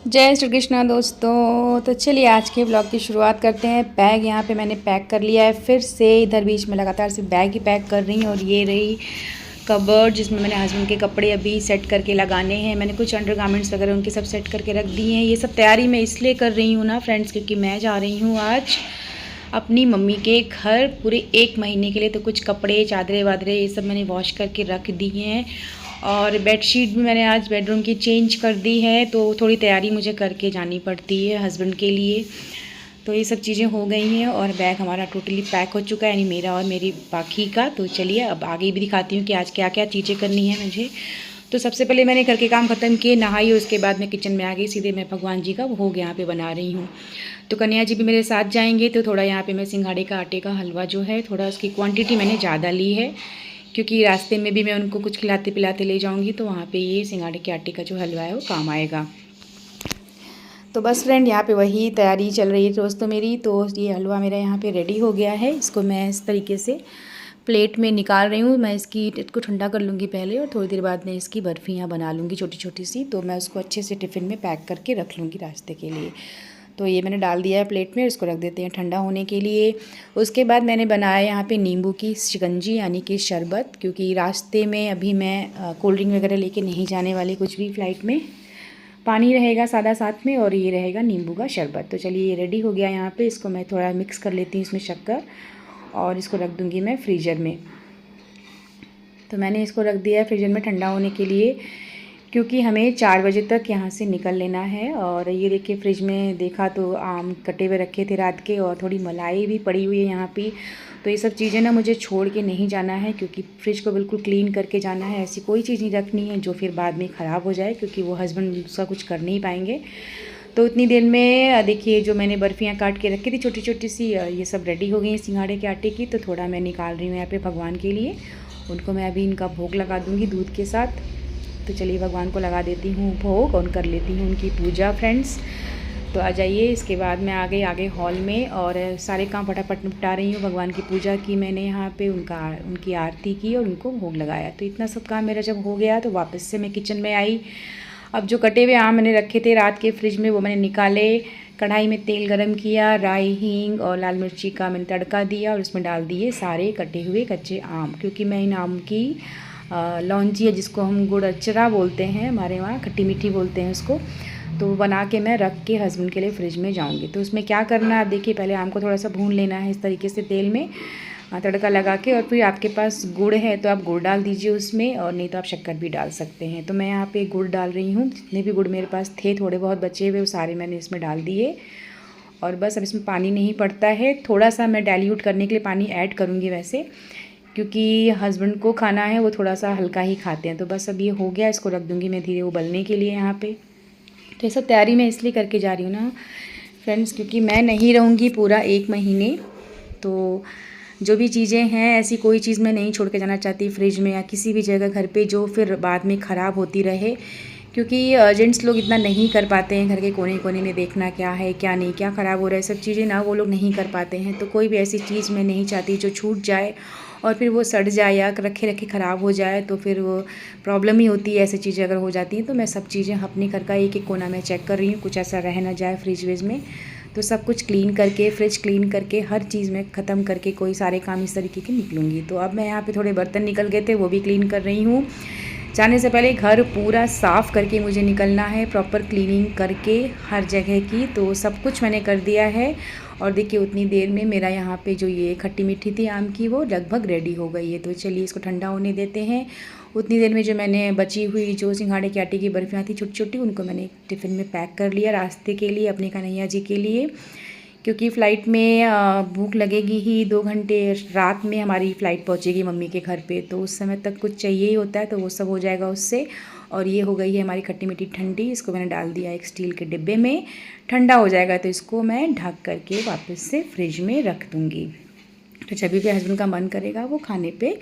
जय श्री कृष्णा दोस्तों। तो चलिए आज के ब्लॉग की शुरुआत करते हैं। बैग यहाँ पे मैंने पैक कर लिया है, फिर से इधर बीच में लगातार से बैग ही पैक कर रही हूँ। और ये रही कबर्ड जिसमें मैंने हस्बैंड के कपड़े अभी सेट करके लगाने हैं। मैंने कुछ अंडरगारमेंट्स वगैरह उनके सब सेट करके रख दिए हैं। ये सब तैयारी मैं इसलिए कर रही हूँ ना फ्रेंड्स, क्योंकि मैं जा रही हूँ आज अपनी मम्मी के घर पूरे 1 महीने के लिए। तो कुछ कपड़े चादरें वादरें ये सब मैंने वॉश करके रख दिए हैं, और बेडशीट भी मैंने आज बेडरूम की चेंज कर दी है। तो थोड़ी तैयारी मुझे करके जानी पड़ती है हस्बैंड के लिए। तो ये सब चीज़ें हो गई हैं और बैग हमारा टोटली पैक हो चुका है, यानी मेरा और मेरी बाकी का। तो चलिए अब आगे भी दिखाती हूँ कि आज क्या क्या चीज़ें करनी है मुझे। तो सबसे पहले मैंने घर के काम ख़त्म किए, नहाई, और उसके बाद मैं किचन में आ गई। सीधे मैं भगवान जी का भोग यहाँ पे बना रही हूँ। तो कन्या जी भी मेरे साथ जाएंगे। तो थोड़ा यहाँ पे मैं सिंघाड़े का आटे का हलवा जो है, थोड़ा उसकी क्वांटिटी मैंने ज़्यादा ली है, क्योंकि रास्ते में भी मैं उनको कुछ खिलाते पिलाते ले जाऊँगी। तो वहाँ पे ये सिंघाड़े के आटे का जो हलवा है वो काम आएगा। तो बस फ्रेंड यहाँ पे वही तैयारी चल रही है दोस्तों मेरी। तो ये हलवा मेरा यहाँ पे रेडी हो गया है। इसको मैं इस तरीके से प्लेट में निकाल रही हूँ। मैं इसको ठंडा कर लूँगी पहले, और थोड़ी देर बाद में इसकी बर्फ़ियाँ बना लूँगी छोटी छोटी सी। तो मैं उसको अच्छे से टिफ़िन में पैक करके रख लूँगी रास्ते के लिए। तो ये मैंने डाल दिया है प्लेट में, इसको रख देते हैं ठंडा होने के लिए। उसके बाद मैंने बनाया यहाँ पे नींबू की शिकंजी यानी कि शरबत, क्योंकि रास्ते में अभी मैं कोल्ड ड्रिंक वगैरह लेके नहीं जाने वाली कुछ भी। फ़्लाइट में पानी रहेगा सादा साथ में, और ये रहेगा नींबू का शरबत। तो चलिए ये रेडी हो गया यहाँ पे। इसको मैं थोड़ा मिक्स कर लेती हूँ इसमें शक्कर, और इसको रख दूँगी मैं फ्रीज़र में। तो मैंने इसको रख दिया है फ्रीज़र में ठंडा होने के लिए, क्योंकि हमें 4 बजे तक यहाँ से निकल लेना है। और ये देखिए फ्रिज में देखा तो आम कटे हुए रखे थे रात के, और थोड़ी मलाई भी पड़ी हुई है यहाँ पे। तो ये सब चीज़ें ना मुझे छोड़ के नहीं जाना है, क्योंकि फ्रिज को बिल्कुल क्लीन करके जाना है। ऐसी कोई चीज़ नहीं रखनी है जो फिर बाद में ख़राब हो जाए, क्योंकि वो हस्बैंड उसका कुछ कर नहीं पाएंगे। तो इतनी देर में देखिए जो मैंने बर्फ़ियाँ काट के रखी थी छोटी छोटी सी, ये सब रेडी हो गई हैं सिंघाड़े के आटे की। तो थोड़ा मैं निकाल रही हूँ यहाँ पे भगवान के लिए। उनको मैं अभी इनका भोग लगा दूँगी दूध के साथ। तो चलिए भगवान को लगा देती हूँ भोग, और कर लेती हूँ उनकी पूजा फ्रेंड्स। तो आ जाइए। इसके बाद मैं आ गई आगे हॉल में, और सारे काम फटाफट निपटा रही हूँ। भगवान की पूजा की मैंने यहाँ पे, उनकी आरती की और उनको भोग लगाया। तो इतना सब काम मेरा जब हो गया तो वापस से मैं किचन में आई। अब जो कटे हुए आम मैंने रखे थे रात के फ्रिज में, वो मैंने निकाले। कढ़ाई में तेल गरम किया, राई, हींग और लाल मिर्ची का मैंने तड़का दिया, और उसमें डाल दिए सारे कटे हुए कच्चे आम। क्योंकि मैं इन आम की लौंजी है, जिसको हम गुड़ अचरा बोलते हैं, हमारे वहाँ खट्टी मीठी बोलते हैं उसको। तो बना के मैं रख के हस्बैंड के लिए फ्रिज में जाऊंगी। तो उसमें क्या करना है आप देखिए, पहले आम को थोड़ा सा भून लेना है इस तरीके से तेल में, तड़का लगा के। और फिर आपके पास गुड़ है तो आप गुड़ डाल दीजिए उसमें, और नहीं तो आप शक्कर भी डाल सकते हैं। तो मैं यहाँ पे गुड़ डाल रही हूँ। जितने भी गुड़ मेरे पास थे थोड़े बहुत बचे हुए, वो सारे मैंने इसमें डाल दिए। और बस अब इसमें पानी नहीं पड़ता है, थोड़ा सा मैं डाइल्यूट करने के लिए पानी ऐड करूँगी वैसे, क्योंकि हस्बैंड को खाना है, वो थोड़ा सा हल्का ही खाते हैं। तो बस अब ये हो गया, इसको रख दूँगी मैं धीरे उबलने के लिए यहाँ पे। तो ये सब तैयारी मैं इसलिए करके जा रही हूँ ना फ्रेंड्स, क्योंकि मैं नहीं रहूँगी पूरा 1 महीने। तो जो भी चीज़ें हैं, ऐसी कोई चीज़ मैं नहीं छोड़ के जाना चाहती फ्रिज में या किसी भी जगह घर पे, जो फिर बाद में ख़राब होती रहे। क्योंकि जेंट्स लोग इतना नहीं कर पाते हैं, घर के कोने कोने में देखना क्या है क्या नहीं, क्या ख़राब हो रहा है, सब चीज़ें ना वो लोग नहीं कर पाते हैं। तो कोई भी ऐसी चीज़ मैं नहीं चाहती जो छूट जाए और फिर वो सड़ जाए या रखे रखे ख़राब हो जाए, तो फिर वो प्रॉब्लम ही होती है। ऐसी चीज़ें अगर हो जाती हैं, तो मैं सब चीज़ें अपने घर का एक एक कोना में चेक कर रही हूँ, कुछ ऐसा रह ना जाए फ्रिज वेज में। तो सब कुछ क्लीन करके, फ्रिज क्लीन करके, हर चीज़ में ख़त्म करके कोई सारे काम इस तरीके के निकलूँगी। तो अब मैं यहाँ पे थोड़े बर्तन निकल गए थे, वो भी क्लीन कर रही हूँ। जाने से पहले घर पूरा साफ़ करके मुझे निकलना है, प्रॉपर क्लीनिंग करके हर जगह की। तो सब कुछ मैंने कर दिया है। और देखिए उतनी देर में मेरा यहाँ पे जो ये खट्टी मीठी थी आम की, वो लगभग रेडी हो गई है। तो चलिए इसको ठंडा होने देते हैं। उतनी देर में जो मैंने बची हुई जो सिंघाड़े के आटे की बर्फ़ियाँ थी छोटी छोटी, उनको मैंने टिफ़िन में पैक कर लिया रास्ते के लिए, अपने कन्हैया जी के लिए। क्योंकि फ़्लाइट में भूख लगेगी ही, 2 घंटे रात में हमारी फ़्लाइट पहुंचेगी मम्मी के घर पे। तो उस समय तक कुछ चाहिए ही होता है, तो वो सब हो जाएगा उससे। और ये हो गई है हमारी खट्टी मीठी ठंडी। इसको मैंने डाल दिया एक स्टील के डिब्बे में, ठंडा हो जाएगा तो इसको मैं ढक करके वापस से फ्रिज में रख दूँगी। तो जब भी हस्बैंड का मन करेगा वो खाने पे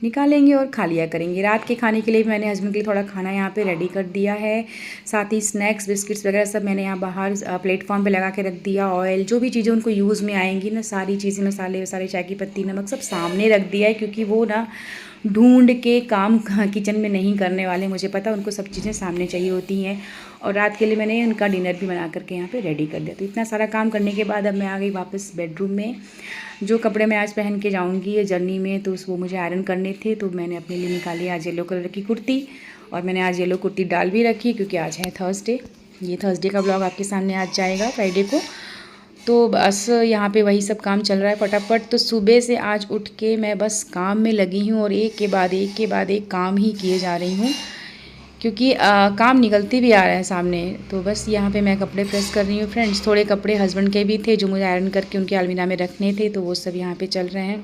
निकालेंगे और खा लिया करेंगे। रात के खाने के लिए भी मैंने हस्बैंड के लिए थोड़ा खाना यहाँ पे रेडी कर दिया है। साथ ही स्नैक्स, बिस्किट्स वगैरह सब मैंने यहाँ बाहर प्लेटफॉर्म पे लगा के रख दिया। ऑयल, जो भी चीज़ें उनको यूज़ में आएंगी ना, सारी चीज़ें, मसाले वसाले, चाय की पत्ती, नमक, सब सामने रख दिया है। क्योंकि वो ना ढूंढ के काम किचन में नहीं करने वाले, मुझे पता उनको सब चीज़ें सामने चाहिए होती हैं। और रात के लिए मैंने उनका डिनर भी बना करके यहाँ पे रेडी कर दिया। तो इतना सारा काम करने के बाद अब मैं आ गई वापस बेडरूम में। जो कपड़े मैं आज पहन के जाऊँगी ये जर्नी में, तो वो मुझे आयरन करने थे, तो मैंने अपने लिए निकाली आज येलो कलर की कुर्ती। और मैंने आज येलो कुर्ती डाल भी रखी क्योंकि आज है थर्सडे। ये थर्सडे का ब्लॉग आपके सामने आज जाएगा फ्राइडे को। तो बस यहाँ पे वही सब काम चल रहा है फटाफट। तो सुबह से आज उठ के मैं बस काम में लगी हूँ और एक के बाद एक काम ही किए जा रही हूँ, क्योंकि काम निकलते भी आ रहे हैं सामने। तो बस यहाँ पे मैं कपड़े प्रेस कर रही हूँ फ्रेंड्स। थोड़े कपड़े हस्बैंड के भी थे जो मुझे आयरन करके उनके अलमीरा में रखने थे, तो वो सब यहाँ पे चल रहे हैं।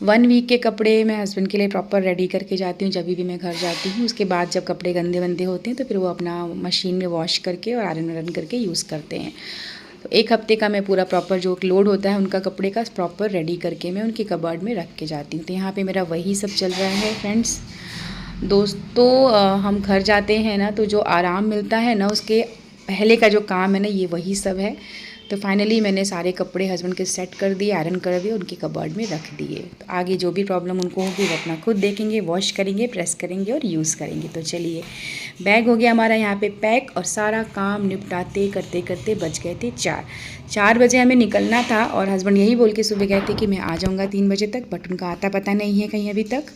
1 वीक के कपड़े मैं हस्बैंड के लिए प्रॉपर रेडी करके जाती हूँ जब भी मैं घर जाती हूँ। उसके बाद जब कपड़े गंदे वंदे होते हैं तो फिर वो अपना मशीन में वॉश करके और आयरन वायरन करके यूज़ करते हैं। तो 1 हफ्ते का मैं पूरा प्रॉपर जो लोड होता है उनका कपड़े का प्रॉपर रेडी करके मैं उनकी कबर्ड में रख के जाती हूँ। तो यहाँ पे मेरा वही सब चल रहा है फ्रेंड्स। दोस्तों हम घर जाते हैं ना तो जो आराम मिलता है ना, उसके पहले का जो काम है ना, ये वही सब है। तो फाइनली मैंने सारे कपड़े हस्बैंड के सेट कर दिए, आयरन कर दिए, उनकी कबर्ड में रख दिए। तो आगे जो भी प्रॉब्लम उनको होगी वो अपना खुद देखेंगे, वॉश करेंगे, प्रेस करेंगे और यूज़ करेंगे। तो चलिए, बैग हो गया हमारा यहाँ पे पैक और सारा काम निपटाते करते करते बज गए थे 4 बजे हमें निकलना था। और हस्बैंड यही बोल के सुबह गए थे कि मैं आ जाऊँगा 3 बजे तक, बट उनका आता पता नहीं है कहीं अभी तक।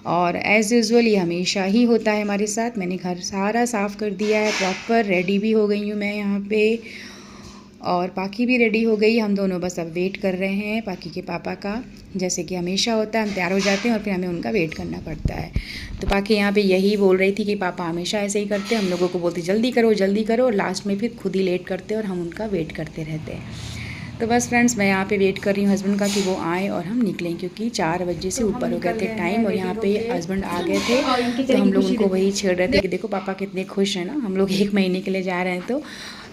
और एज़ यूज़ुअल ये हमेशा ही होता है हमारे साथ। मैंने घर सारा साफ़ कर दिया है, प्रॉपर रेडी भी हो गई हूँ मैं यहाँ पे, और पाकी भी रेडी हो गई। हम दोनों बस अब वेट कर रहे हैं पाकी के पापा का। जैसे कि हमेशा होता है, हम तैयार हो जाते हैं और फिर हमें उनका वेट करना पड़ता है। तो पाकी यहाँ पे यही बोल रही थी कि पापा हमेशा ऐसे ही करते हैं, हम लोगों को बोलते जल्दी करो, और लास्ट में फिर खुद ही लेट करते और हम उनका वेट करते रहते हैं। तो बस फ्रेंड्स, मैं यहाँ पे वेट कर रही हूँ हस्बैंड का कि वो आए और हम निकलें, क्योंकि 4 बजे से ऊपर हो गए थे टाइम। और यहाँ पे हस्बैंड आ गए थे तो हम लोग उनको वही छेड़ रहे थे कि देखो पापा कितने खुश हैं ना, हम लोग 1 महीने के लिए जा रहे हैं।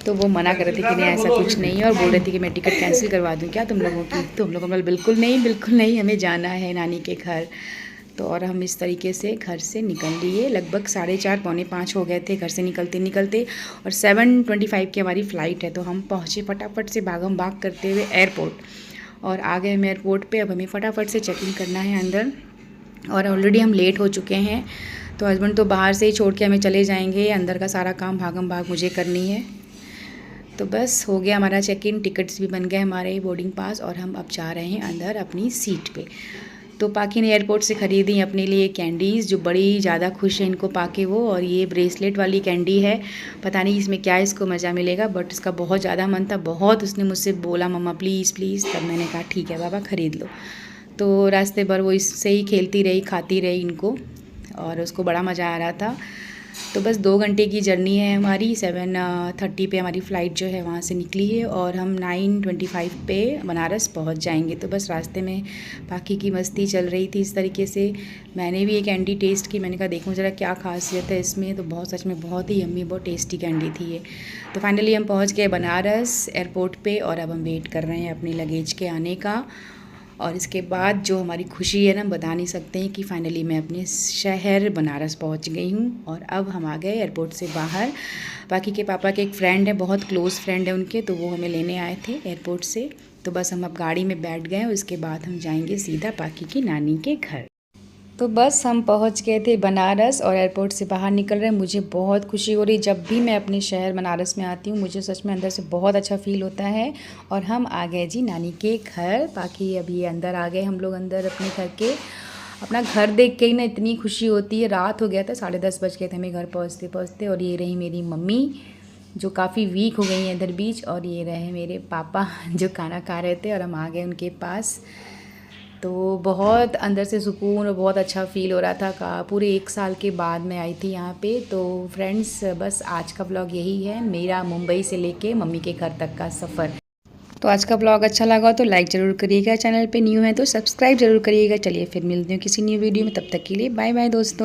तो वो मना कर रहे थे कि नहीं ऐसा कुछ नहीं है, और बोल रहे थे कि मैं टिकट कैंसिल करवा दूँ क्या तुम लोगों की। तो हम लोगों को बिल्कुल नहीं, हमें जाना है नानी के घर। तो और हम इस तरीके से घर से निकल लिए। लगभग 4:30 पौने 5 हो गए थे घर से निकलते। और 7:25 की हमारी फ़्लाइट है। तो हम पहुँचे फटाफट से भागम भाग करते हुए एयरपोर्ट, और आ गए हम एयरपोर्ट पे। अब हमें फटाफट से चेक इन करना है अंदर, और ऑलरेडी हम लेट हो चुके हैं। तो हस्बैंड तो बाहर से ही छोड़ के हमें चले जाएंगे, अंदर का सारा काम भागम भाग मुझे करनी है। तो बस हो गया हमारा चेक इन, टिकट्स भी बन गए हमारे, बोर्डिंग पास, और हम अब जा रहे हैं अंदर अपनी सीट पे। तो पाकी ने एयरपोर्ट से ख़रीदी अपने लिए कैंडीज़, जो बड़ी ज़्यादा खुश है इनको पाके वो। और ये ब्रेसलेट वाली कैंडी है, पता नहीं इसमें क्या इसको मज़ा मिलेगा, बट इसका बहुत ज़्यादा मन था, बहुत उसने मुझसे बोला मम्मा प्लीज़ प्लीज़। तब मैंने कहा ठीक है बाबा ख़रीद लो। तो रास्ते भर वो इससे ही खेलती रही, खाती रही इनको, और उसको बड़ा मज़ा आ रहा था। तो बस 2 घंटे की जर्नी है हमारी। 7:30 पे हमारी फ़्लाइट जो है वहाँ से निकली है, और हम 9:25 पे बनारस पहुँच जाएंगे। तो बस रास्ते में पाकी की मस्ती चल रही थी इस तरीके से। मैंने भी एक कैंडी टेस्ट की, मैंने कहा देखूँ ज़रा क्या खासियत है इसमें। तो बहुत सच में बहुत ही यम्मी, बहुत टेस्टी कैंडी थी ये। तो फाइनली हम पहुँच गए बनारस एयरपोर्ट पर, और अब हम वेट कर रहे हैं अपने लगेज के आने का। और इसके बाद जो हमारी खुशी है ना, बता नहीं सकते हैं कि फ़ाइनली मैं अपने शहर बनारस पहुंच गई हूं। और अब हम आ गए एयरपोर्ट से बाहर। बाकी के पापा के एक फ्रेंड है, बहुत क्लोज़ फ्रेंड है उनके, तो वो हमें लेने आए थे एयरपोर्ट से। तो बस हम अब गाड़ी में बैठ गए, और उसके बाद हम जाएंगे सीधा बाकी की नानी के घर। तो बस हम पहुंच गए थे बनारस, और एयरपोर्ट से बाहर निकल रहे हैं। मुझे बहुत खुशी हो रही, जब भी मैं अपने शहर बनारस में आती हूँ मुझे सच में अंदर से बहुत अच्छा फ़ील होता है। और हम आ गए जी नानी के घर। बाकी अभी अंदर आ गए हम लोग, अंदर अपने घर के। अपना घर देख के ही ना इतनी खुशी होती है। रात हो गया था, 10:30 बज गए थे हमें घर पहुँचते। और ये रही मेरी मम्मी जो काफ़ी वीक हो गई हैं इधर बीच, और ये रहे मेरे पापा जो खाना खा रहे थे, और हम आ गए उनके पास। तो बहुत अंदर से सुकून और बहुत अच्छा फ़ील हो रहा था। पूरे 1 साल के बाद मैं आई थी यहाँ पे। तो फ्रेंड्स, बस आज का ब्लॉग यही है, मेरा मुंबई से लेके मम्मी के घर तक का सफ़र। तो आज का ब्लॉग अच्छा लगा तो लाइक ज़रूर करिएगा, चैनल पे न्यू है तो सब्सक्राइब ज़रूर करिएगा। चलिए फिर मिलते हैं किसी न्यू वीडियो में, तब तक के लिए बाय बाय दोस्तों।